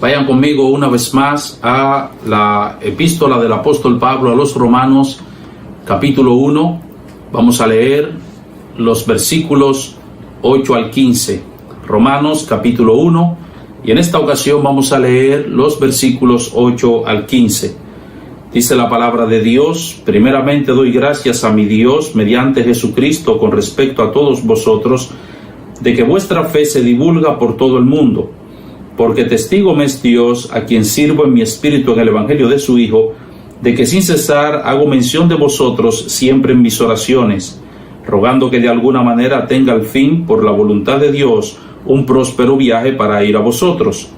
Vayan conmigo una vez más a la epístola del apóstol Pablo a los Romanos, capítulo 1. Vamos a leer los versículos 8 al 15. Romanos, capítulo 1. Y en esta ocasión vamos a leer los versículos 8 al 15. Dice la palabra de Dios: primeramente doy gracias a mi Dios mediante Jesucristo con respecto a todos vosotros, de que vuestra fe se divulga por todo el mundo. Porque testigo me es Dios, a quien sirvo en mi espíritu en el evangelio de su Hijo, de que sin cesar hago mención de vosotros siempre en mis oraciones, rogando que de alguna manera tenga al fin, por la voluntad de Dios, un próspero viaje para ir a vosotros.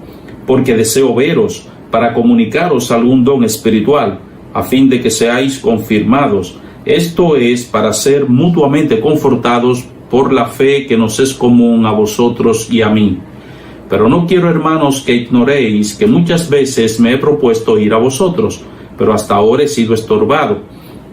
Porque deseo veros, para comunicaros algún don espiritual, a fin de que seáis confirmados, esto es, para ser mutuamente confortados por la fe que nos es común a vosotros y a mí. Pero no quiero, hermanos, que ignoréis que muchas veces me he propuesto ir a vosotros, pero hasta ahora he sido estorbado,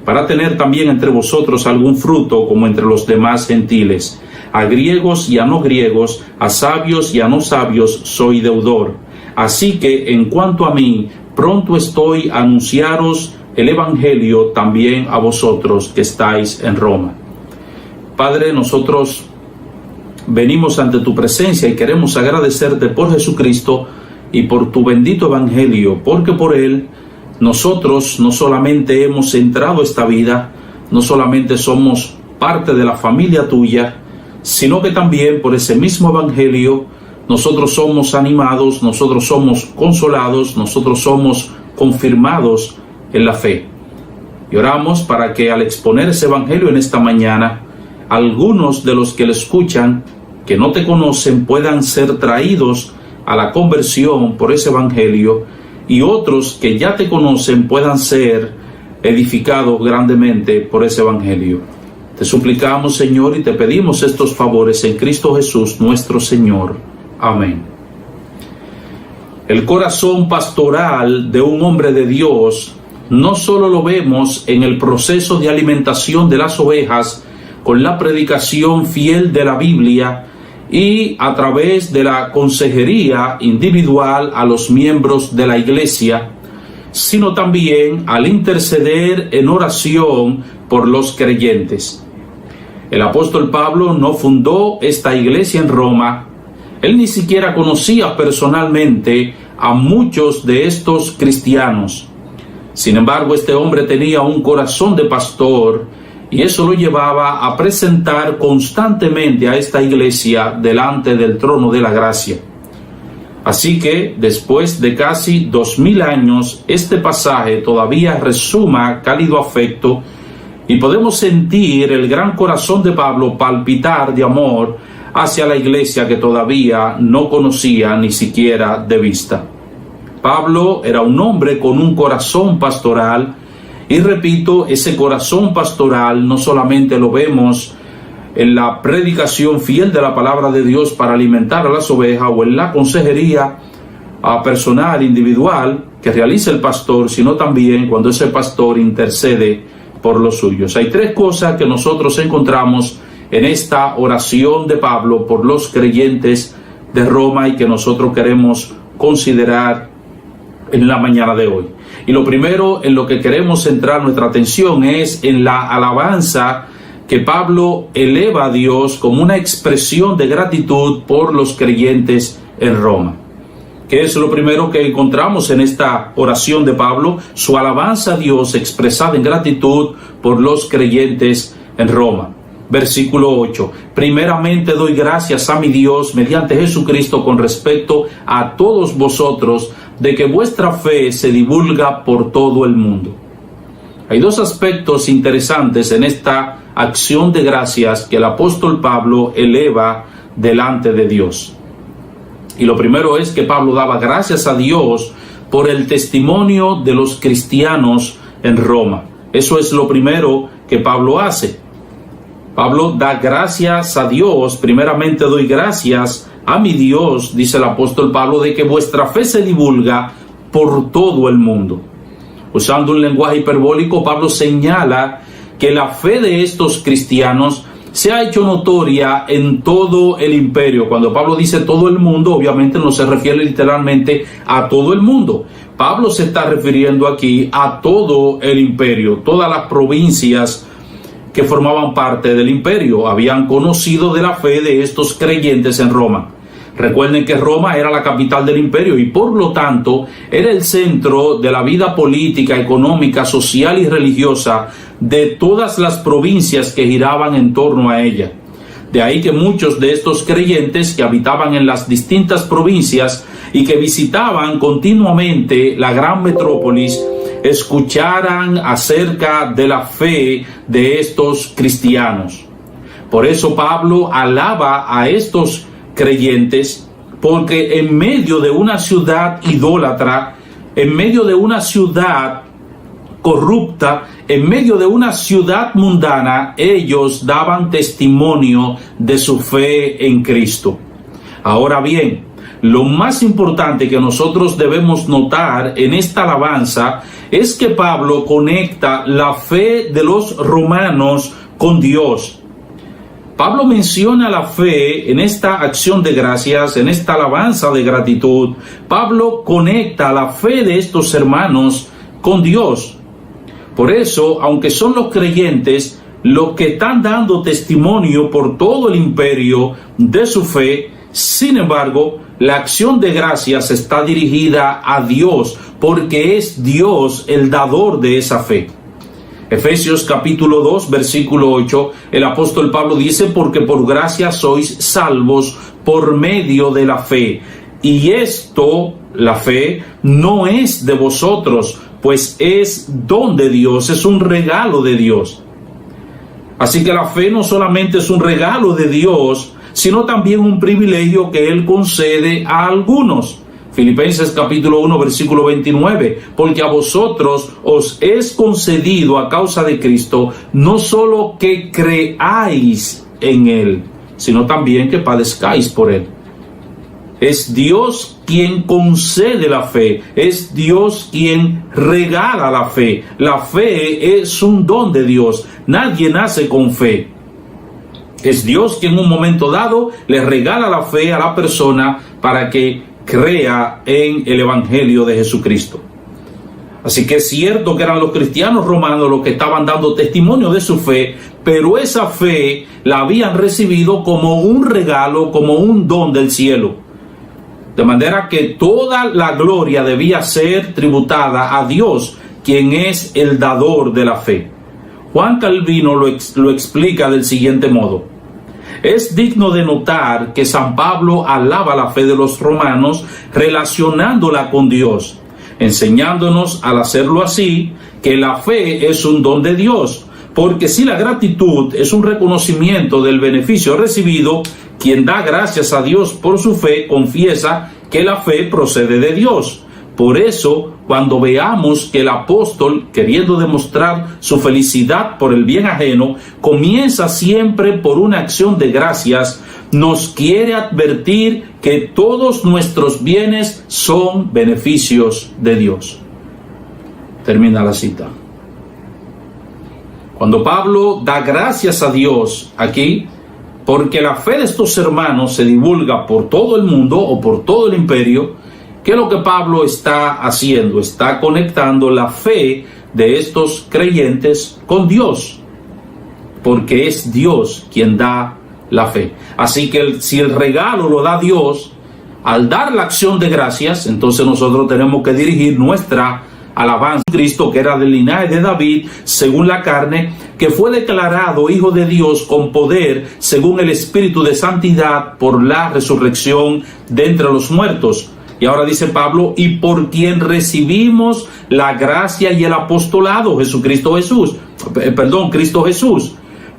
para tener también entre vosotros algún fruto como entre los demás gentiles. A griegos y a no griegos, a sabios y a no sabios soy deudor. Así que, en cuanto a mí, pronto estoy a anunciaros el evangelio también a vosotros que estáis en Roma. Padre, nosotros venimos ante tu presencia y queremos agradecerte por Jesucristo y por tu bendito evangelio, porque por él nosotros no solamente hemos entrado a esta vida, no solamente somos parte de la familia tuya, sino que también por ese mismo evangelio nosotros somos animados, nosotros somos consolados, nosotros somos confirmados en la fe. Y oramos para que al exponer ese evangelio en esta mañana, algunos de los que le escuchan, que no te conocen, puedan ser traídos a la conversión por ese evangelio, y otros que ya te conocen puedan ser edificados grandemente por ese evangelio. Te suplicamos, Señor, y te pedimos estos favores en Cristo Jesús, nuestro Señor. Amén. El corazón pastoral de un hombre de Dios no solo lo vemos en el proceso de alimentación de las ovejas con la predicación fiel de la Biblia y a través de la consejería individual a los miembros de la iglesia, sino también al interceder en oración por los creyentes. El apóstol Pablo no fundó esta iglesia en Roma. Él ni siquiera conocía personalmente a muchos de estos cristianos. Sin embargo, este hombre tenía un corazón de pastor, y eso lo llevaba a presentar constantemente a esta iglesia delante del trono de la gracia. Así que, después de casi 2000 años, este pasaje todavía resuma cálido afecto y podemos sentir el gran corazón de Pablo palpitar de amor hacia la iglesia que todavía no conocía ni siquiera de vista. Pablo era un hombre con un corazón pastoral. Y repito, ese corazón pastoral no solamente lo vemos en la predicación fiel de la palabra de Dios para alimentar a las ovejas o en la consejería personal, individual, que realiza el pastor, sino también cuando ese pastor intercede por los suyos. Hay tres cosas que nosotros encontramos en esta oración de Pablo por los creyentes de Roma y que nosotros queremos considerar en la mañana de hoy. Y lo primero en lo que queremos centrar nuestra atención es en la alabanza que Pablo eleva a Dios como una expresión de gratitud por los creyentes en Roma. ¿Qué es lo primero que encontramos en esta oración de Pablo? Su alabanza a Dios expresada en gratitud por los creyentes en Roma. Versículo 8. Primeramente doy gracias a mi Dios mediante Jesucristo con respecto a todos vosotros, de que vuestra fe se divulga por todo el mundo. Hay dos aspectos interesantes en esta acción de gracias que el apóstol Pablo eleva delante de Dios. Y lo primero es que Pablo daba gracias a Dios por el testimonio de los cristianos en Roma. Eso es lo primero que Pablo hace. Pablo da gracias a Dios. Primeramente doy gracias a mi Dios, dice el apóstol Pablo, de que vuestra fe se divulga por todo el mundo. Usando un lenguaje hiperbólico, Pablo señala que la fe de estos cristianos se ha hecho notoria en todo el imperio. Cuando Pablo dice todo el mundo, obviamente no se refiere literalmente a todo el mundo. Pablo se está refiriendo aquí a todo el imperio. Todas las provincias que formaban parte del imperio habían conocido de la fe de estos creyentes en Roma. Recuerden que Roma era la capital del imperio y por lo tanto era el centro de la vida política, económica, social y religiosa de todas las provincias que giraban en torno a ella. De ahí que muchos de estos creyentes que habitaban en las distintas provincias y que visitaban continuamente la gran metrópolis escucharan acerca de la fe de estos cristianos. Por eso Pablo alaba a estos creyentes, porque en medio de una ciudad idólatra, en medio de una ciudad corrupta, en medio de una ciudad mundana, ellos daban testimonio de su fe en Cristo. Ahora bien, lo más importante que nosotros debemos notar en esta alabanza es que Pablo conecta la fe de los romanos con Dios. Pablo menciona la fe en esta acción de gracias, en esta alabanza de gratitud. Pablo conecta la fe de estos hermanos con Dios. Por eso, aunque son los creyentes los que están dando testimonio por todo el imperio de su fe, sin embargo, la acción de gracias está dirigida a Dios, porque es Dios el dador de esa fe. Efesios capítulo 2, versículo 8, el apóstol Pablo dice, porque por gracia sois salvos por medio de la fe. Y esto, la fe, no es de vosotros, pues es don de Dios, es un regalo de Dios. Así que la fe no solamente es un regalo de Dios, sino también un privilegio que Él concede a algunos. Filipenses capítulo 1 versículo 29, porque a vosotros os es concedido a causa de Cristo, no solo que creáis en Él, sino también que padezcáis por Él. Es Dios quien concede la fe, es Dios quien regala la fe. La fe es un don de Dios, nadie nace con fe. Es Dios quien en un momento dado le regala la fe a la persona para que crea en el Evangelio de Jesucristo. Así que es cierto que eran los cristianos romanos los que estaban dando testimonio de su fe, pero esa fe la habían recibido como un regalo, como un don del cielo. De manera que toda la gloria debía ser tributada a Dios, quien es el dador de la fe. Juan Calvino lo explica del siguiente modo. Es digno de notar que San Pablo alaba la fe de los romanos relacionándola con Dios, enseñándonos al hacerlo así que la fe es un don de Dios, porque si la gratitud es un reconocimiento del beneficio recibido, quien da gracias a Dios por su fe confiesa que la fe procede de Dios. Por eso, cuando veamos que el apóstol, queriendo demostrar su felicidad por el bien ajeno, comienza siempre por una acción de gracias, nos quiere advertir que todos nuestros bienes son beneficios de Dios. Termina la cita. Cuando Pablo da gracias a Dios aquí, porque la fe de estos hermanos se divulga por todo el mundo o por todo el imperio, ¿qué es lo que Pablo está haciendo? Está conectando la fe de estos creyentes con Dios, porque es Dios quien da la fe. Así que si el regalo lo da Dios, al dar la acción de gracias, entonces nosotros tenemos que dirigir nuestra alabanza a Cristo, que era del linaje de David, según la carne, que fue declarado Hijo de Dios con poder, según el Espíritu de Santidad, por la resurrección de entre los muertos. Y ahora dice Pablo, y por quien recibimos la gracia y el apostolado, Cristo Jesús.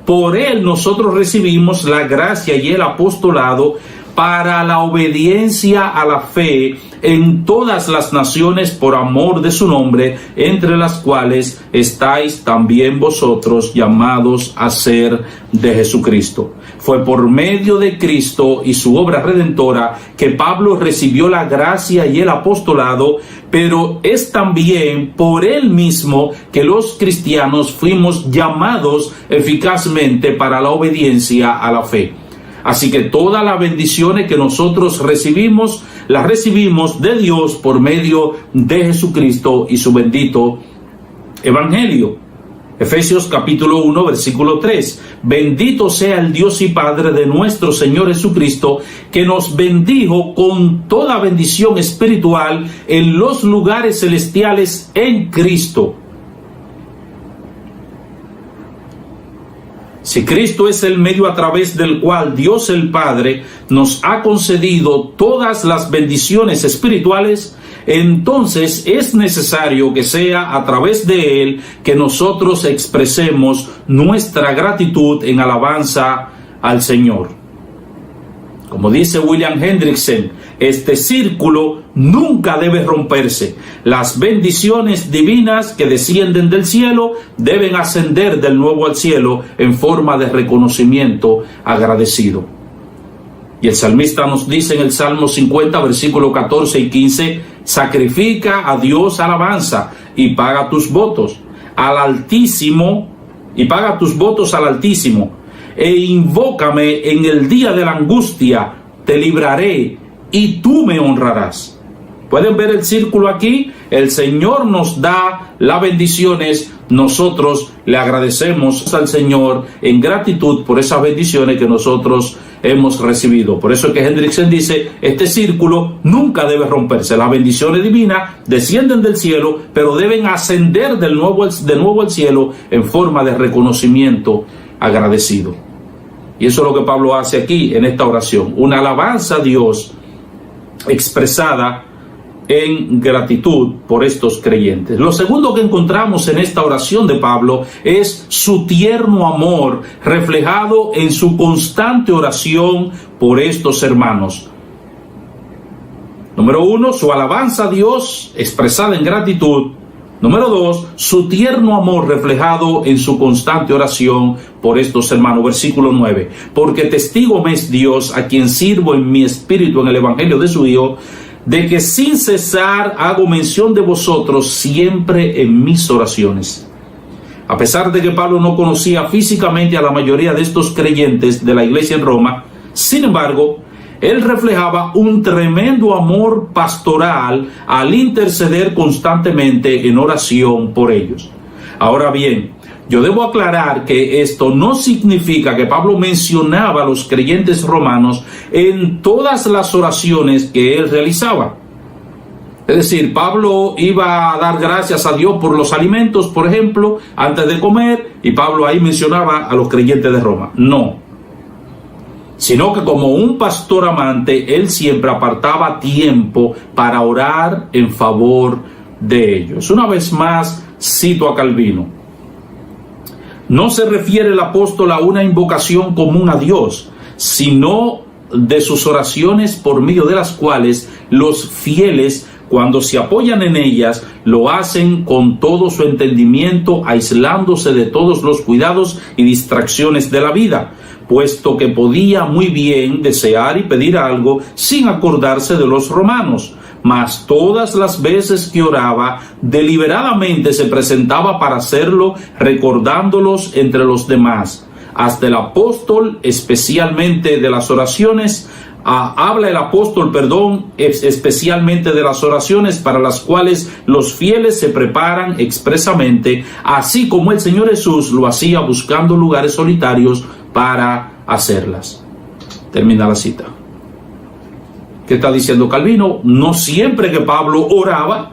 Por él nosotros recibimos la gracia y el apostolado para la obediencia a la fe en todas las naciones por amor de su nombre, entre las cuales estáis también vosotros llamados a ser de Jesucristo. Fue por medio de Cristo y su obra redentora que Pablo recibió la gracia y el apostolado, pero es también por él mismo que los cristianos fuimos llamados eficazmente para la obediencia a la fe. Así que todas las bendiciones que nosotros recibimos, las recibimos de Dios por medio de Jesucristo y su bendito evangelio. Efesios capítulo 1, versículo 3. Bendito sea el Dios y Padre de nuestro Señor Jesucristo, que nos bendijo con toda bendición espiritual en los lugares celestiales en Cristo. Si Cristo es el medio a través del cual Dios el Padre nos ha concedido todas las bendiciones espirituales, entonces es necesario que sea a través de Él que nosotros expresemos nuestra gratitud en alabanza al Señor. Como dice William Hendrickson, este círculo nunca debe romperse. Las bendiciones divinas que descienden del cielo deben ascender del nuevo al cielo en forma de reconocimiento agradecido. Y el salmista nos dice en el Salmo 50, versículos 14 y 15, sacrifica a Dios alabanza y paga tus votos al Altísimo, e invócame en el día de la angustia, te libraré y tú me honrarás. ¿Pueden ver el círculo aquí? El Señor nos da las bendiciones, nosotros le agradecemos al Señor en gratitud por esas bendiciones que nosotros hemos recibido. Por eso es que Hendrickson dice, este círculo nunca debe romperse. Las bendiciones divinas descienden del cielo, pero deben ascender de nuevo al cielo en forma de reconocimiento agradecido. Y eso es lo que Pablo hace aquí en esta oración, una alabanza a Dios expresada en gratitud por estos creyentes. Lo segundo que encontramos en esta oración de Pablo es su tierno amor reflejado en su constante oración por estos hermanos. Número 1, su alabanza a Dios expresada en gratitud. Número 2, su tierno amor reflejado en su constante oración por estos hermanos. Versículo 9. Porque testigo me es Dios, a quien sirvo en mi espíritu en el evangelio de su Hijo, de que sin cesar hago mención de vosotros siempre en mis oraciones. A pesar de que Pablo no conocía físicamente a la mayoría de estos creyentes de la iglesia en Roma, sin embargo, él reflejaba un tremendo amor pastoral al interceder constantemente en oración por ellos. Ahora bien, yo debo aclarar que esto no significa que Pablo mencionaba a los creyentes romanos en todas las oraciones que él realizaba. Es decir, Pablo iba a dar gracias a Dios por los alimentos, por ejemplo, antes de comer, y Pablo ahí mencionaba a los creyentes de Roma. No. Sino que como un pastor amante, él siempre apartaba tiempo para orar en favor de ellos. Una vez más, cito a Calvino. No se refiere el apóstol a una invocación común a Dios, sino de sus oraciones por medio de las cuales los fieles, cuando se apoyan en ellas, lo hacen con todo su entendimiento, aislándose de todos los cuidados y distracciones de la vida, puesto que podía muy bien desear y pedir algo sin acordarse de los romanos. Mas todas las veces que oraba, deliberadamente se presentaba para hacerlo, recordándolos entre los demás. Hasta el apóstol, especialmente de las oraciones, habla el apóstol, especialmente de las oraciones para las cuales los fieles se preparan expresamente, así como el Señor Jesús lo hacía buscando lugares solitarios para hacerlas. Termina la cita. ¿Qué está diciendo Calvino? No siempre que Pablo oraba,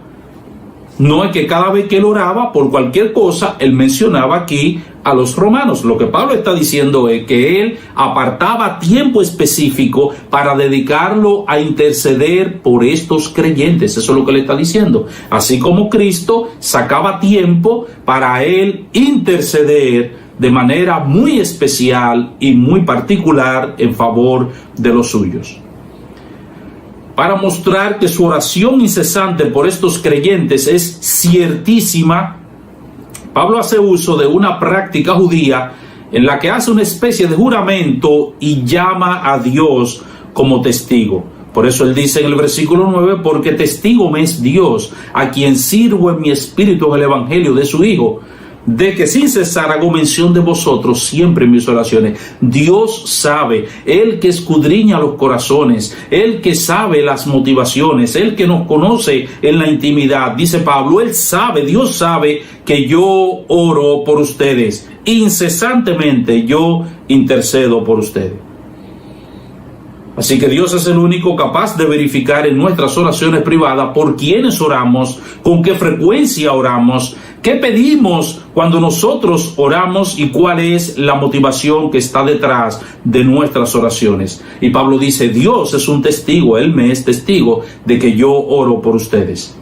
no es que cada vez que él oraba por cualquier cosa, él mencionaba aquí a los romanos. Lo que Pablo está diciendo es que él apartaba tiempo específico para dedicarlo a interceder por estos creyentes. Eso es lo que le está diciendo. Así como Cristo sacaba tiempo para él interceder de manera muy especial y muy particular en favor de los suyos. para mostrar que su oración incesante por estos creyentes es ciertísima, Pablo hace uso de una práctica judía en la que hace una especie de juramento y llama a Dios como testigo. Por eso él dice en el versículo 9, porque testigo me es Dios, a quien sirvo en mi espíritu en el evangelio de su Hijo, de que sin cesar hago mención de vosotros siempre en mis oraciones. Dios sabe, Él que escudriña los corazones, Él que sabe las motivaciones, Él que nos conoce en la intimidad. Dice Pablo, Él sabe, Dios sabe que yo oro por ustedes. Incesantemente yo intercedo por ustedes. Así que Dios es el único capaz de verificar en nuestras oraciones privadas por quiénes oramos, con qué frecuencia oramos, qué pedimos cuando nosotros oramos y cuál es la motivación que está detrás de nuestras oraciones. Y Pablo dice, Dios es un testigo, Él me es testigo de que yo oro por ustedes.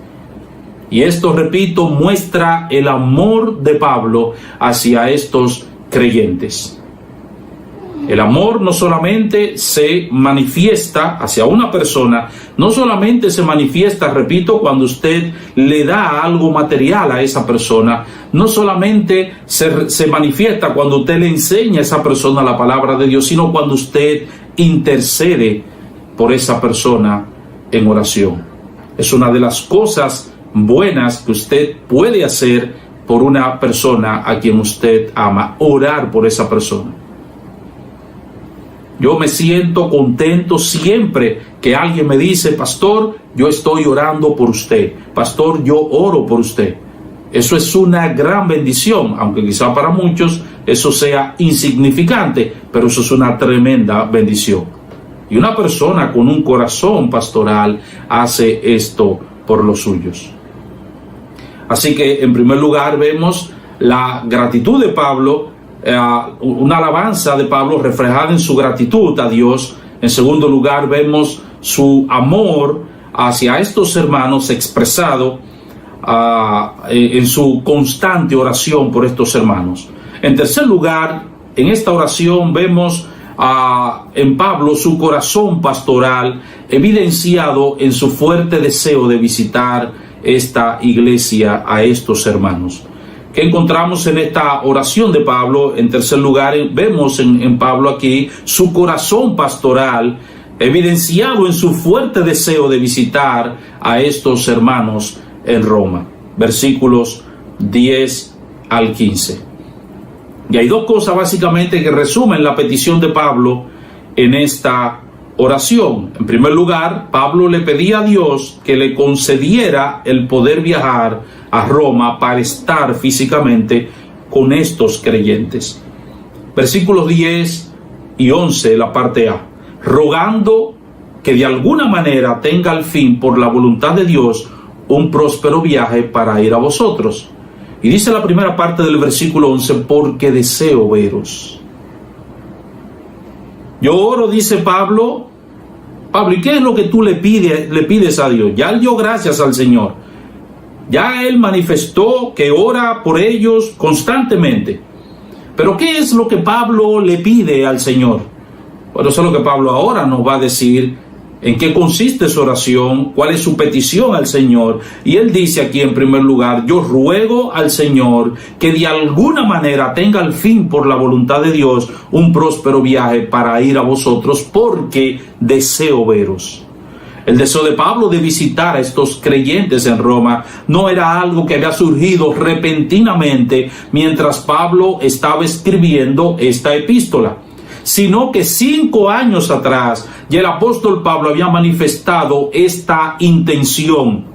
Y esto, repito, muestra el amor de Pablo hacia estos creyentes. El amor no solamente se manifiesta hacia una persona, no solamente se manifiesta, repito, cuando usted le da algo material a esa persona, no solamente se manifiesta cuando usted le enseña a esa persona la palabra de Dios, sino cuando usted intercede por esa persona en oración. Es una de las cosas buenas que usted puede hacer por una persona a quien usted ama, orar por esa persona. Yo me siento contento siempre que alguien me dice, pastor, yo estoy orando por usted. Pastor, yo oro por usted. Eso es una gran bendición, aunque quizá para muchos eso sea insignificante, pero eso es una tremenda bendición. Y una persona con un corazón pastoral hace esto por los suyos. Así que en primer lugar vemos la gratitud de Pablo, una alabanza de Pablo reflejada en su gratitud a Dios. En segundo lugar vemos su amor hacia estos hermanos expresado en su constante oración por estos hermanos. En tercer lugar, en esta oración vemos en Pablo su corazón pastoral evidenciado en su fuerte deseo de visitar esta iglesia a estos hermanos. ¿Qué encontramos en esta oración de Pablo? En tercer lugar, vemos en Pablo aquí su corazón pastoral evidenciado en su fuerte deseo de visitar a estos hermanos en Roma. Versículos 10 al 15. Y hay dos cosas básicamente que resumen la petición de Pablo en esta oración. En primer lugar, Pablo le pedía a Dios que le concediera el poder viajar a Roma para estar físicamente con estos creyentes. Versículos 10 y 11, la parte A. Rogando que de alguna manera tenga al fin, por la voluntad de Dios, un próspero viaje para ir a vosotros. Y dice la primera parte del versículo 11, porque deseo veros. Yo oro, dice Pablo, ¿y qué es lo que tú le pides a Dios? Ya él dio gracias al Señor. Ya él manifestó que ora por ellos constantemente. Pero ¿qué es lo que Pablo le pide al Señor? Bueno, eso es lo que Pablo ahora nos va a decir, en qué consiste su oración, cuál es su petición al Señor. Y él dice aquí en primer lugar, yo ruego al Señor que de alguna manera tenga al fin, por la voluntad de Dios, un próspero viaje para ir a vosotros, porque deseo veros. El deseo de Pablo de visitar a estos creyentes en Roma no era algo que había surgido repentinamente mientras Pablo estaba escribiendo esta epístola, sino que 5 años atrás ya el apóstol Pablo había manifestado esta intención.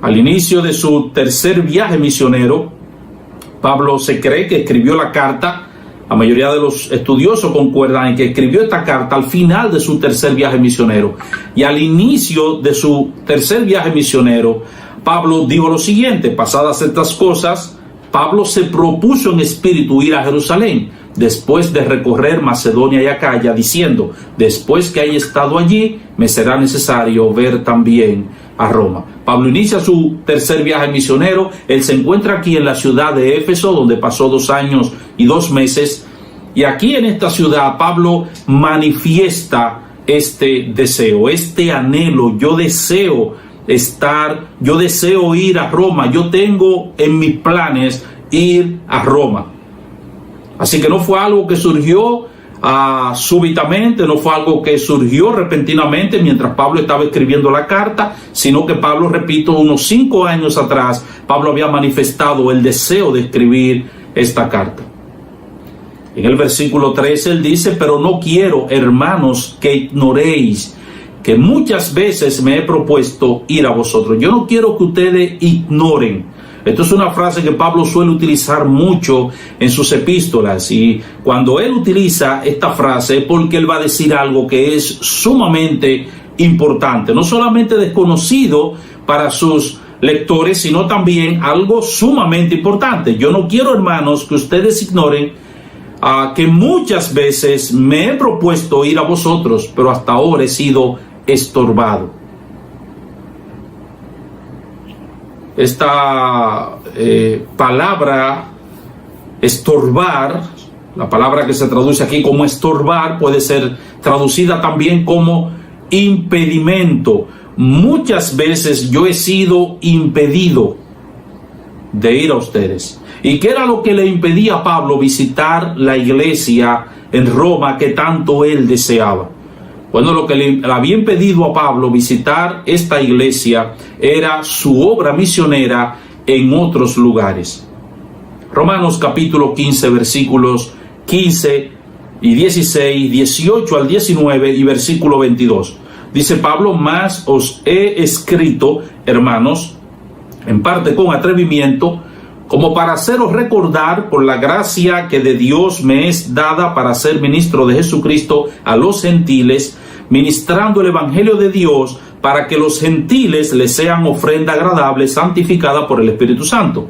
Al inicio de su tercer viaje misionero, Pablo se cree que escribió la carta. La mayoría de los estudiosos concuerdan en que escribió esta carta al final de su tercer viaje misionero. Y al inicio de su tercer viaje misionero, Pablo dijo lo siguiente: pasadas estas cosas, Pablo se propuso en espíritu ir a Jerusalén, después de recorrer Macedonia y Acaya, diciendo, después que haya estado allí, me será necesario ver también a Roma. Pablo inicia su tercer viaje misionero. Él se encuentra aquí en la ciudad de Éfeso, donde pasó 2 años y 2 meses. Y aquí en esta ciudad Pablo manifiesta este deseo, este anhelo. Yo deseo ir a Roma. Yo tengo en mis planes ir a Roma. Así que no fue algo que surgió súbitamente, no fue algo que surgió repentinamente mientras Pablo estaba escribiendo la carta, sino que Pablo, repito, unos 5 años atrás, Pablo había manifestado el deseo de escribir esta carta. En el versículo 13 él dice: pero no quiero, hermanos, que ignoréis que muchas veces me he propuesto ir a vosotros. Yo no quiero que ustedes ignoren. Esto es una frase que Pablo suele utilizar mucho en sus epístolas, y cuando él utiliza esta frase es porque él va a decir algo que es sumamente importante, no solamente desconocido para sus lectores, sino también algo sumamente importante. Yo no quiero, hermanos, que ustedes ignoren que muchas veces me he propuesto ir a vosotros, pero hasta ahora he sido estorbado. Esta palabra estorbar, la palabra que se traduce aquí como estorbar, puede ser traducida también como impedimento. Muchas veces yo he sido impedido de ir a ustedes. ¿Y qué era lo que le impedía a Pablo visitar la iglesia en Roma que tanto él deseaba? Bueno, lo que le había impedido a Pablo visitar esta iglesia era su obra misionera en otros lugares. Romanos capítulo 15, versículos 15 y 16, 18 al 19 y versículo 22. Dice Pablo: mas os he escrito, hermanos, en parte con atrevimiento, como para haceros recordar por la gracia que de Dios me es dada para ser ministro de Jesucristo a los gentiles, ministrando el evangelio de Dios, para que los gentiles les sean ofrenda agradable, santificada por el Espíritu Santo.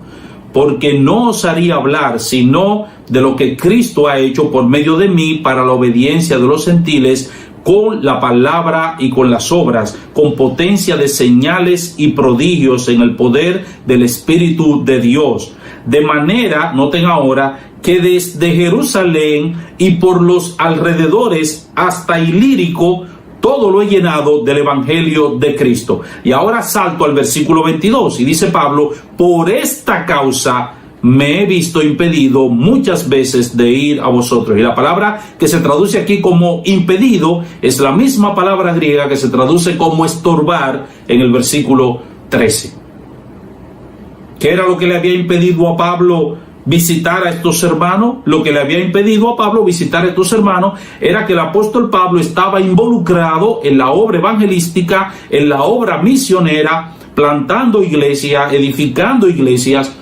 Porque no os haría hablar sino de lo que Cristo ha hecho por medio de mí para la obediencia de los gentiles, con la palabra y con las obras, con potencia de señales y prodigios en el poder del Espíritu de Dios. De manera, noten ahora, que desde Jerusalén y por los alrededores hasta Ilírico, todo lo he llenado del Evangelio de Cristo. Y ahora salto al versículo 22 y dice Pablo: por esta causa me he visto impedido muchas veces de ir a vosotros. Y la palabra que se traduce aquí como impedido es la misma palabra griega que se traduce como estorbar en el versículo 13. ¿Qué era lo que le había impedido a Pablo visitar a estos hermanos? Lo que le había impedido a Pablo visitar a estos hermanos era que el apóstol Pablo estaba involucrado en la obra evangelística, en la obra misionera, plantando iglesias, edificando iglesias.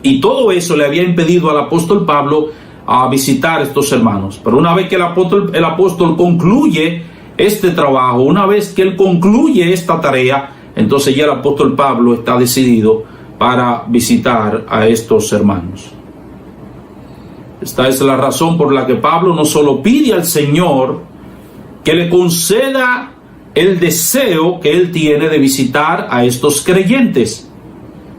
Y todo eso le había impedido al apóstol Pablo a visitar a estos hermanos. Pero una vez que el apóstol concluye este trabajo, una vez que él concluye esta tarea, entonces ya el apóstol Pablo está decidido para visitar a estos hermanos. Esta es la razón por la que Pablo no solo pide al Señor que le conceda el deseo que él tiene de visitar a estos creyentes,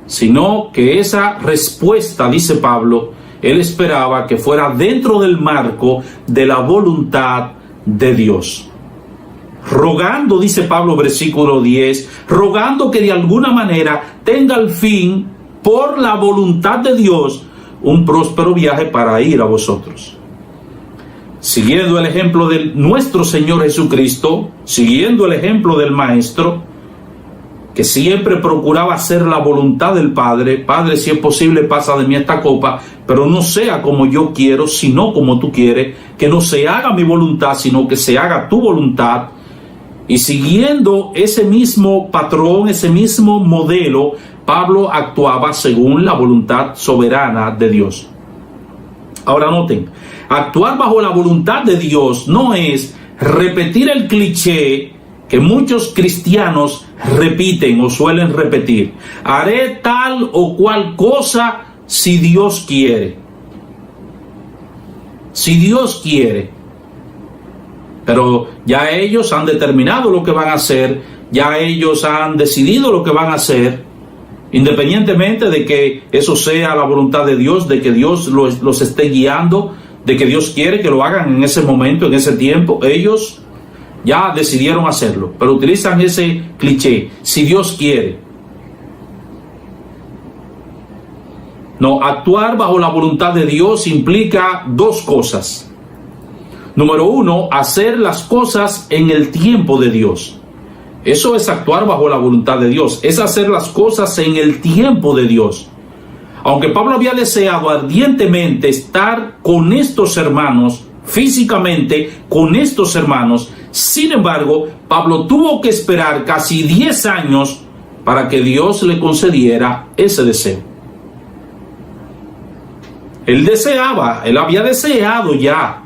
sino que esa respuesta, dice Pablo, él esperaba que fuera dentro del marco de la voluntad de Dios. Rogando, dice Pablo, versículo 10, rogando que de alguna manera tenga al fin, por la voluntad de Dios, un próspero viaje para ir a vosotros. Siguiendo el ejemplo de nuestro Señor Jesucristo, siguiendo el ejemplo del Maestro, que siempre procuraba hacer la voluntad del Padre: Padre, si es posible, pasa de mí esta copa, pero no sea como yo quiero, sino como tú quieres. Que no se haga mi voluntad, sino que se haga tu voluntad. Y siguiendo ese mismo patrón, ese mismo modelo, Pablo actuaba según la voluntad soberana de Dios. Ahora noten, actuar bajo la voluntad de Dios no es repetir el cliché que muchos cristianos repiten o suelen repetir: haré tal o cual cosa si Dios quiere. Si Dios quiere. Pero ya ellos han determinado lo que van a hacer, ya ellos han decidido lo que van a hacer, independientemente de que eso sea la voluntad de Dios, de que Dios los esté guiando, de que Dios quiere que lo hagan en ese momento, en ese tiempo. Ellos ya decidieron hacerlo, pero utilizan ese cliché, si Dios quiere. No, actuar bajo la voluntad de Dios implica dos cosas. Número uno, hacer las cosas en el tiempo de Dios. Eso es actuar bajo la voluntad de Dios, es hacer las cosas en el tiempo de Dios. Aunque Pablo había deseado ardientemente estar con estos hermanos, físicamente con estos hermanos, sin embargo, Pablo tuvo que esperar casi 10 años para que Dios le concediera ese deseo. Él había deseado ya,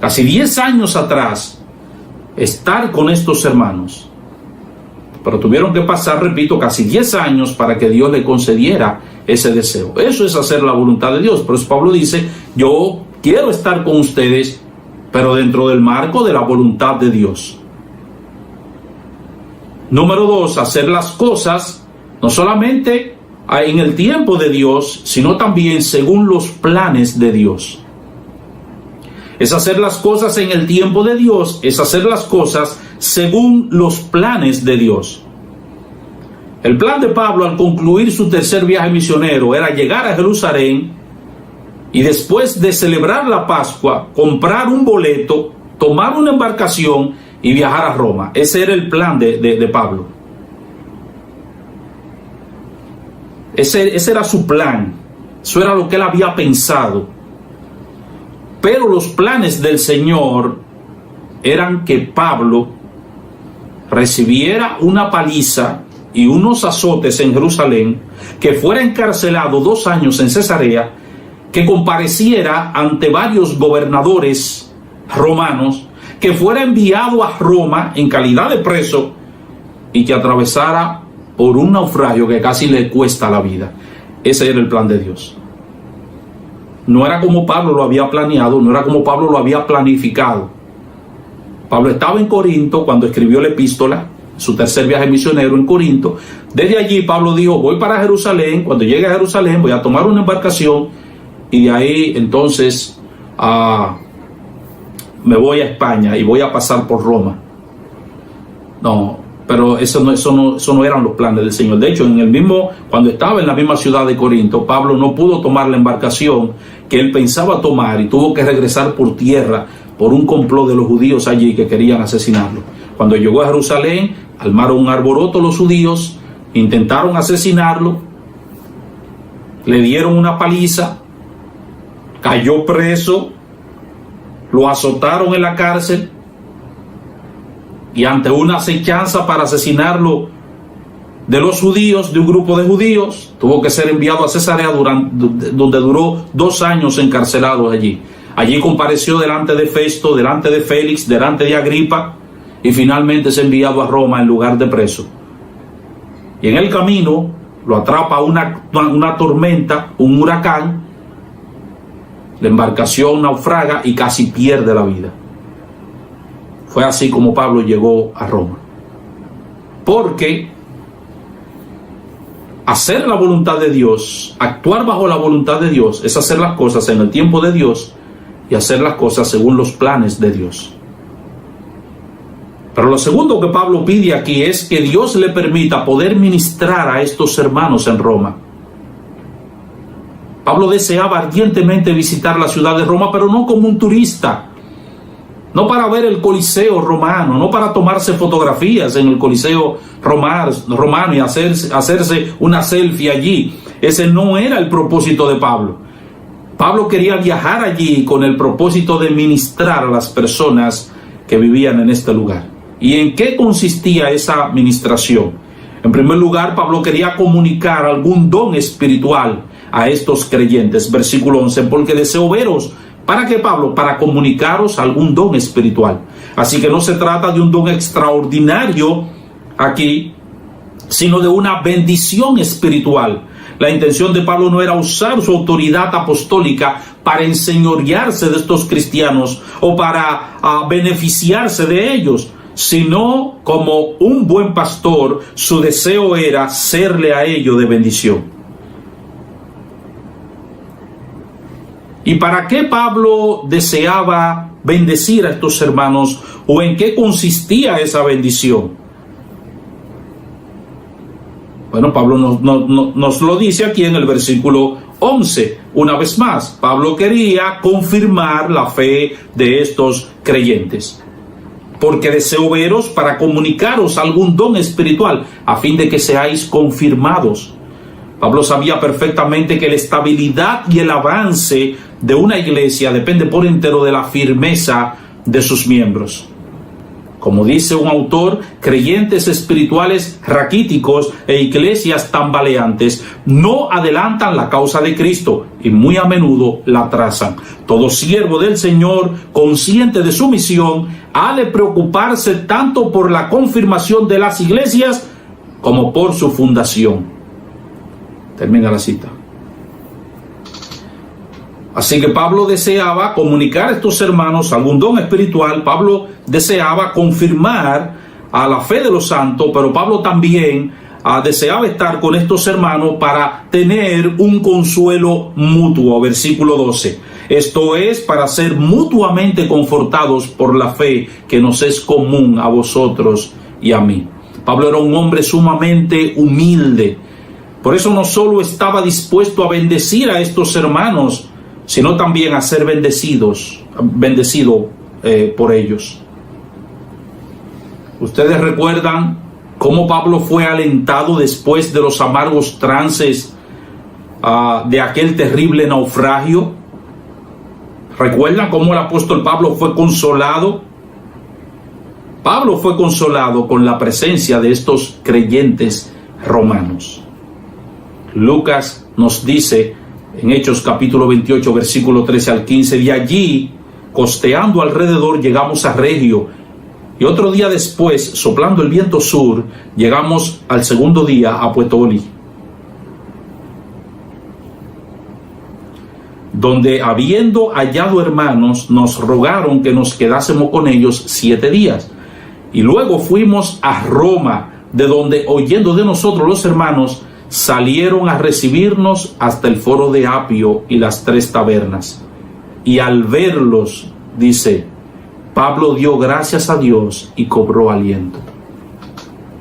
casi 10 años atrás, estar con estos hermanos. Pero tuvieron que pasar, repito, casi 10 años para que Dios le concediera ese deseo. Eso es hacer la voluntad de Dios. Por eso Pablo dice, yo quiero estar con ustedes, pero dentro del marco de la voluntad de Dios. Número 2, hacer las cosas no solamente en el tiempo de Dios, sino también según los planes de Dios. Es hacer las cosas en el tiempo de Dios, es hacer las cosas según los planes de Dios. El plan de Pablo al concluir su tercer viaje misionero era llegar a Jerusalén y después de celebrar la Pascua, comprar un boleto, tomar una embarcación y viajar a Roma. Ese era el plan de Pablo. Ese era su plan. Eso era lo que él había pensado. Pero los planes del Señor eran que Pablo recibiera una paliza y unos azotes en Jerusalén, que fuera encarcelado 2 años en Cesarea, que compareciera ante varios gobernadores romanos, que fuera enviado a Roma en calidad de preso y que atravesara por un naufragio que casi le cuesta la vida. Ese era el plan de Dios. No era como Pablo lo había planeado, no era como Pablo lo había planificado. Pablo estaba en Corinto cuando escribió la epístola, su tercer viaje misionero en Corinto. Desde allí Pablo dijo, voy para Jerusalén, cuando llegue a Jerusalén voy a tomar una embarcación y de ahí entonces me voy a España y voy a pasar por Roma. No, pero eso no eran los planes del Señor. De hecho, cuando estaba en la misma ciudad de Corinto, Pablo no pudo tomar la embarcación que él pensaba tomar y tuvo que regresar por tierra por un complot de los judíos allí que querían asesinarlo. Cuando llegó a Jerusalén, armaron un alboroto los judíos, intentaron asesinarlo, le dieron una paliza, cayó preso, lo azotaron en la cárcel y ante una acechanza para asesinarlo de los judíos, de un grupo de judíos, tuvo que ser enviado a Cesarea, donde duró 2 años encarcelado allí. Allí compareció delante de Festo, delante de Félix, delante de Agripa y finalmente es enviado a Roma en lugar de preso. Y en el camino lo atrapa una tormenta, un huracán, la embarcación naufraga y casi pierde la vida. Fue así como Pablo llegó a Roma. Porque hacer la voluntad de Dios, actuar bajo la voluntad de Dios, es hacer las cosas en el tiempo de Dios y hacer las cosas según los planes de Dios. Pero lo segundo que Pablo pide aquí es que Dios le permita poder ministrar a estos hermanos en Roma. Pablo deseaba ardientemente visitar la ciudad de Roma, pero no como un turista, no para ver el Coliseo romano, no para tomarse fotografías en el Coliseo romano y hacerse una selfie allí. Ese no era el propósito de Pablo. Pablo quería viajar allí con el propósito de ministrar a las personas que vivían en este lugar. ¿Y en qué consistía esa ministración? En primer lugar, Pablo quería comunicar algún don espiritual a estos creyentes. Versículo 11, porque deseo veros. ¿Para qué, Pablo? Para comunicaros algún don espiritual. Así que no se trata de un don extraordinario aquí, sino de una bendición espiritual. La intención de Pablo no era usar su autoridad apostólica para enseñorearse de estos cristianos o para beneficiarse de ellos, sino como un buen pastor, su deseo era serle a ellos de bendición. ¿Y para qué Pablo deseaba bendecir a estos hermanos o en qué consistía esa bendición? Bueno, Pablo nos lo dice aquí en el versículo 11. Una vez más, Pablo quería confirmar la fe de estos creyentes. Porque deseo veros para comunicaros algún don espiritual, a fin de que seáis confirmados. Pablo sabía perfectamente que la estabilidad y el avance de una iglesia depende por entero de la firmeza de sus miembros. Como dice un autor, creyentes espirituales raquíticos e iglesias tambaleantes no adelantan la causa de Cristo y muy a menudo la atrasan. Todo siervo del Señor, consciente de su misión, ha de preocuparse tanto por la confirmación de las iglesias como por su fundación. Termina la cita. Así que Pablo deseaba comunicar a estos hermanos algún don espiritual. Pablo deseaba confirmar a la fe de los santos, pero Pablo también deseaba estar con estos hermanos para tener un consuelo mutuo. Versículo 12. Esto es, para ser mutuamente confortados por la fe que nos es común a vosotros y a mí. Pablo era un hombre sumamente humilde. Por eso no solo estaba dispuesto a bendecir a estos hermanos, sino también a ser bendecido por ellos. Ustedes recuerdan cómo Pablo fue alentado después de los amargos trances de aquel terrible naufragio. ¿Recuerdan cómo el apóstol Pablo fue consolado? Pablo fue consolado con la presencia de estos creyentes romanos. Lucas nos dice en Hechos capítulo 28, versículo 13 al 15, de allí, costeando alrededor, llegamos a Regio, y otro día después, soplando el viento sur, llegamos al segundo día a Puteoli, donde, habiendo hallado hermanos, nos rogaron que nos quedásemos con ellos 7 días. Y luego fuimos a Roma, de donde, oyendo de nosotros los hermanos, salieron a recibirnos hasta el foro de Apio y las 3 tabernas. Y al verlos, dice, Pablo dio gracias a Dios y cobró aliento.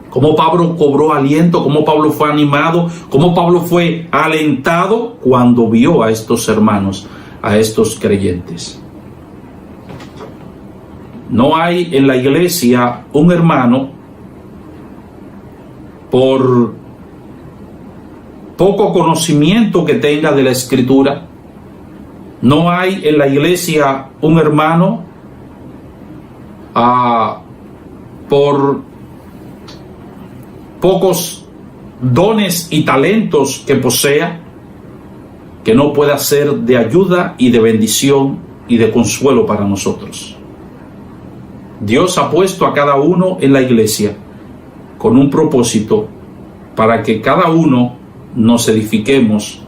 ¿Cómo Pablo cobró aliento? ¿Cómo Pablo fue animado? ¿Cómo Pablo fue alentado cuando vio a estos hermanos, a estos creyentes? No hay en la iglesia un hermano, por poco conocimiento que tenga de la Escritura, no hay en la iglesia un hermano por pocos dones y talentos que posea, que no pueda ser de ayuda y de bendición y de consuelo para nosotros. Dios ha puesto a cada uno en la iglesia con un propósito para que cada uno nos edifiquemos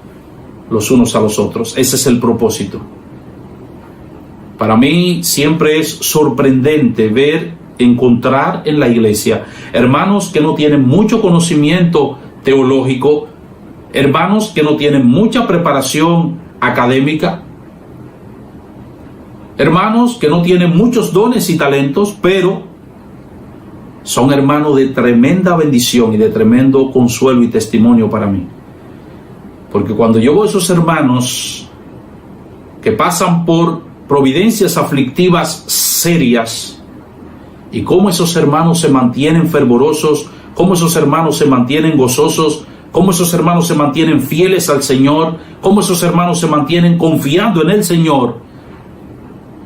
los unos a los otros. Ese es el propósito. Para mí siempre es sorprendente encontrar en la iglesia hermanos que no tienen mucho conocimiento teológico, hermanos que no tienen mucha preparación académica, hermanos que no tienen muchos dones y talentos, pero son hermanos de tremenda bendición y de tremendo consuelo y testimonio para mí. Porque cuando yo veo esos hermanos que pasan por providencias aflictivas serias, y cómo esos hermanos se mantienen fervorosos, cómo esos hermanos se mantienen gozosos, cómo esos hermanos se mantienen fieles al Señor, cómo esos hermanos se mantienen confiando en el Señor,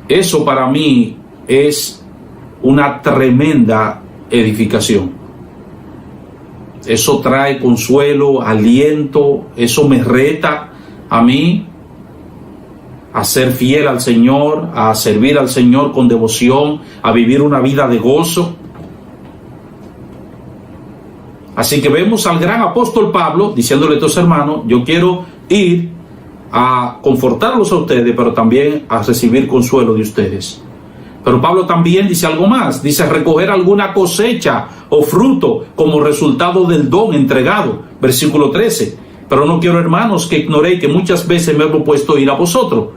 eso para mí es una tremenda edificación. Eso trae consuelo, aliento, eso me reta a mí a ser fiel al Señor, a servir al Señor con devoción, a vivir una vida de gozo. Así que vemos al gran apóstol Pablo diciéndole a estos hermanos, yo quiero ir a confortarlos a ustedes, pero también a recibir consuelo de ustedes. Pero Pablo también dice algo más, dice recoger alguna cosecha o fruto como resultado del don entregado, versículo 13. Pero no quiero, hermanos, que ignoréis que muchas veces me he propuesto ir a vosotros,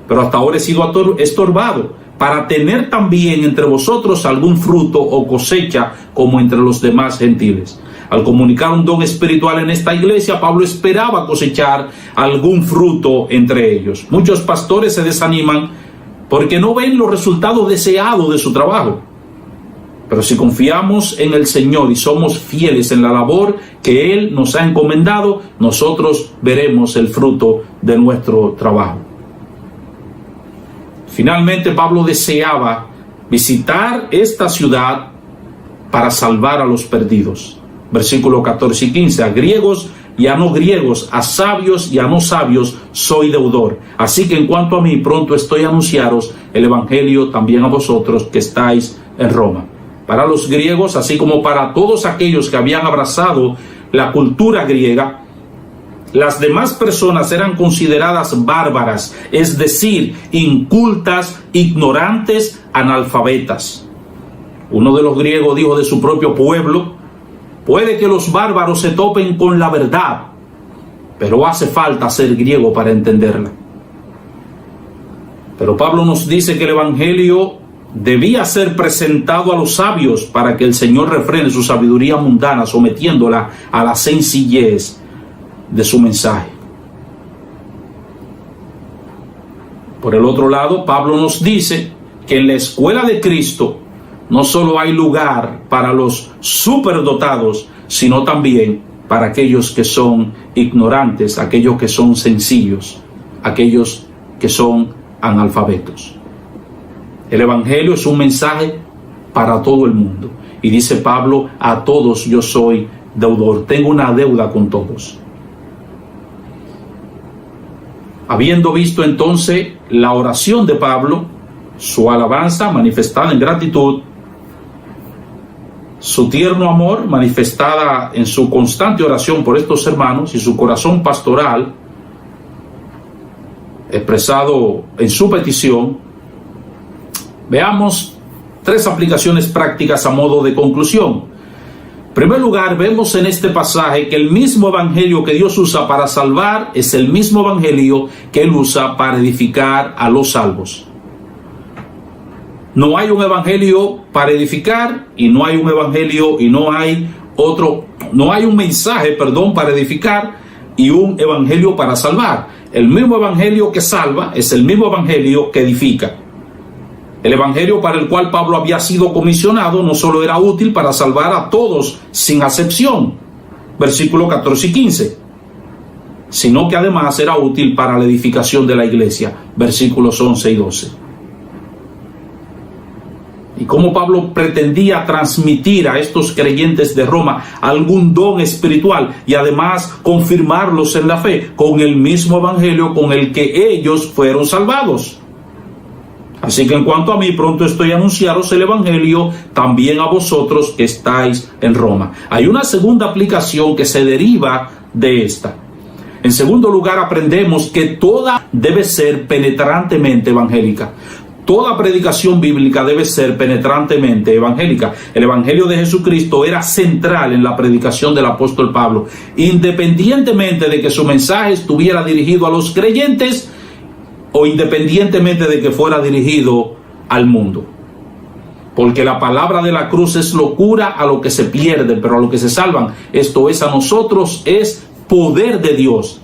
pero hasta ahora he sido estorbado, para tener también entre vosotros algún fruto o cosecha como entre los demás gentiles. Al comunicar un don espiritual en esta iglesia, Pablo esperaba cosechar algún fruto entre ellos. Muchos pastores se desaniman porque no ven los resultados deseados de su trabajo. Pero si confiamos en el Señor y somos fieles en la labor que Él nos ha encomendado, nosotros veremos el fruto de nuestro trabajo. Finalmente, Pablo deseaba visitar esta ciudad para salvar a los perdidos. Versículos 14 y 15, a griegos y a no griegos, a sabios y a no sabios, soy deudor. Así que en cuanto a mí, pronto estoy a anunciaros el evangelio también a vosotros que estáis en Roma. Para los griegos, así como para todos aquellos que habían abrazado la cultura griega, las demás personas eran consideradas bárbaras, es decir, incultas, ignorantes, analfabetas. Uno de los griegos dijo de su propio pueblo: puede que los bárbaros se topen con la verdad, pero hace falta ser griego para entenderla. Pero Pablo nos dice que el evangelio debía ser presentado a los sabios para que el Señor refrene su sabiduría mundana, sometiéndola a la sencillez de su mensaje. Por el otro lado, Pablo nos dice que en la escuela de Cristo no solo hay lugar para los superdotados, sino también para aquellos que son ignorantes, aquellos que son sencillos, aquellos que son analfabetos. El evangelio es un mensaje para todo el mundo. Y dice Pablo: a todos yo soy deudor, tengo una deuda con todos. Habiendo visto entonces la oración de Pablo, su alabanza manifestada en gratitud, su tierno amor manifestada en su constante oración por estos hermanos y su corazón pastoral expresado en su petición, veamos 3 aplicaciones prácticas a modo de conclusión. En primer lugar, vemos en este pasaje que el mismo evangelio que Dios usa para salvar es el mismo evangelio que Él usa para edificar a los salvos. No hay un evangelio para edificar y no hay un evangelio y no hay un mensaje, para edificar y un evangelio para salvar. El mismo evangelio que salva es el mismo evangelio que edifica. El evangelio para el cual Pablo había sido comisionado no solo era útil para salvar a todos sin acepción, versículos 14 y 15, sino que además era útil para la edificación de la iglesia, versículos 11 y 12. Y cómo Pablo pretendía transmitir a estos creyentes de Roma algún don espiritual y además confirmarlos en la fe con el mismo evangelio con el que ellos fueron salvados. Así que en cuanto a mí, pronto estoy a anunciaros el evangelio también a vosotros que estáis en Roma. Hay una segunda aplicación que se deriva de esta. En segundo lugar, aprendemos que toda debe ser penetrantemente evangélica. Toda predicación bíblica debe ser penetrantemente evangélica. El evangelio de Jesucristo era central en la predicación del apóstol Pablo, independientemente de que su mensaje estuviera dirigido a los creyentes o independientemente de que fuera dirigido al mundo. Porque la palabra de la cruz es locura a lo que se pierde, pero a lo que se salvan, esto es a nosotros, es poder de Dios.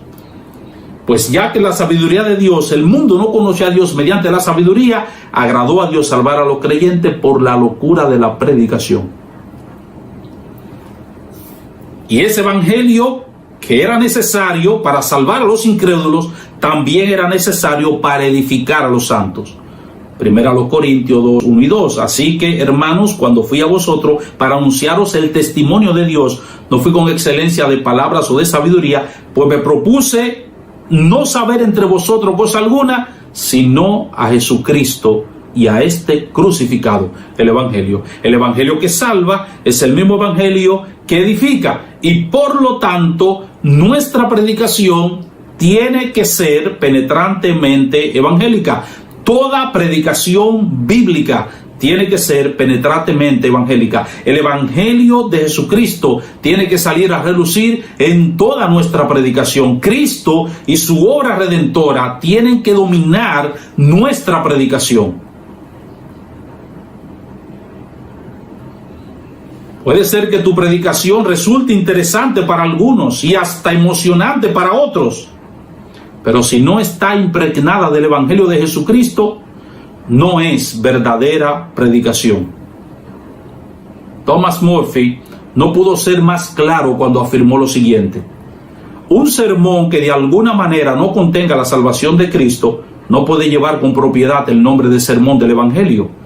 Pues ya que la sabiduría de Dios, el mundo no conoce a Dios mediante la sabiduría, agradó a Dios salvar a los creyentes por la locura de la predicación. Y ese evangelio que era necesario para salvar a los incrédulos, también era necesario para edificar a los santos. Primera a los Corintios 2, 1 y 2. Así que, hermanos, cuando fui a vosotros para anunciaros el testimonio de Dios, no fui con excelencia de palabras o de sabiduría, pues me propuse no saber entre vosotros cosa alguna, sino a Jesucristo y a este crucificado. El evangelio que salva es el mismo evangelio que edifica, y por lo tanto nuestra predicación tiene que ser penetrantemente evangélica. Toda predicación bíblica tiene que ser penetrantemente evangélica. El evangelio de Jesucristo tiene que salir a relucir en toda nuestra predicación. Cristo y su obra redentora tienen que dominar nuestra predicación. Puede ser que tu predicación resulte interesante para algunos y hasta emocionante para otros, pero si no está impregnada del evangelio de Jesucristo, no es verdadera predicación. Thomas Murphy no pudo ser más claro cuando afirmó lo siguiente: un sermón que de alguna manera no contenga la salvación de Cristo no puede llevar con propiedad el nombre de sermón del evangelio.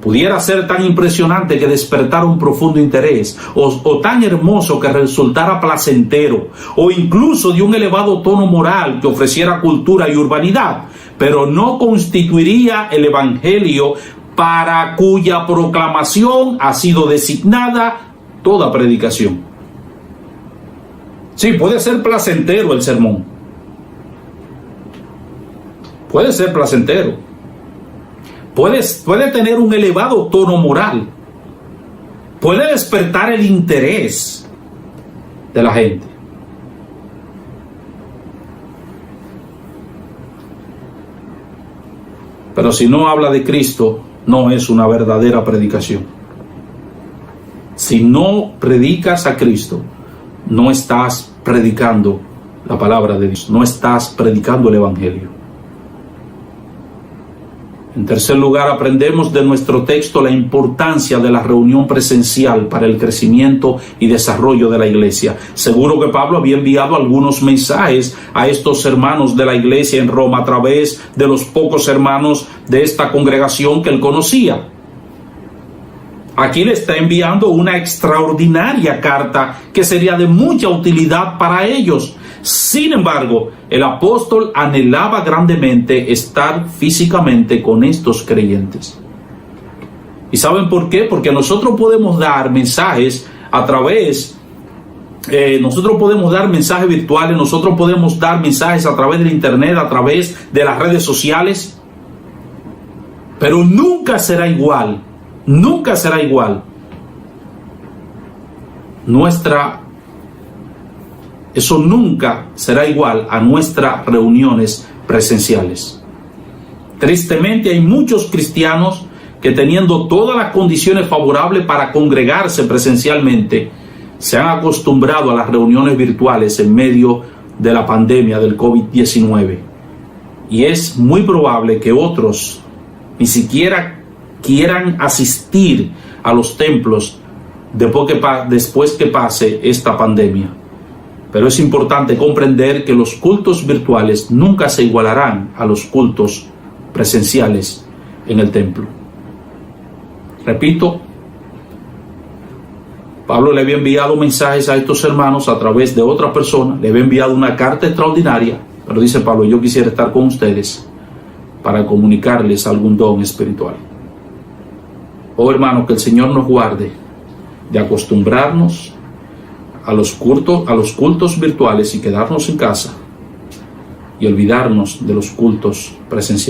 Pudiera ser tan impresionante que despertara un profundo interés, o tan hermoso que resultara placentero, o incluso de un elevado tono moral que ofreciera cultura y urbanidad, pero no constituiría el evangelio para cuya proclamación ha sido designada toda predicación. Sí, puede ser placentero el sermón. Puede ser placentero. Puede tener un elevado tono moral. Puede despertar el interés de la gente. Pero si no habla de Cristo, no es una verdadera predicación. Si no predicas a Cristo, no estás predicando la palabra de Dios, no estás predicando el evangelio. En tercer lugar, aprendemos de nuestro texto la importancia de la reunión presencial para el crecimiento y desarrollo de la iglesia. Seguro que Pablo había enviado algunos mensajes a estos hermanos de la iglesia en Roma a través de los pocos hermanos de esta congregación que él conocía. Aquí le está enviando una extraordinaria carta que sería de mucha utilidad para ellos. Sin embargo, el apóstol anhelaba grandemente estar físicamente con estos creyentes. ¿Y saben por qué? Porque nosotros podemos dar mensajes a través, nosotros podemos dar mensajes virtuales, nosotros podemos dar mensajes a través del internet, a través de las redes sociales, pero nunca será igual, nunca será igual eso nunca será igual a nuestras reuniones presenciales. Tristemente hay muchos cristianos que, teniendo todas las condiciones favorables para congregarse presencialmente, se han acostumbrado a las reuniones virtuales en medio de la pandemia del COVID-19. Y es muy probable que otros ni siquiera quieran asistir a los templos después que pase esta pandemia. Pero es importante comprender que los cultos virtuales nunca se igualarán a los cultos presenciales en el templo. Repito, Pablo le había enviado mensajes a estos hermanos a través de otra persona, le había enviado una carta extraordinaria, pero dice Pablo: yo quisiera estar con ustedes para comunicarles algún don espiritual. Oh hermano, que el Señor nos guarde de acostumbrarnos a los cultos virtuales y quedarnos en casa y olvidarnos de los cultos presenciales.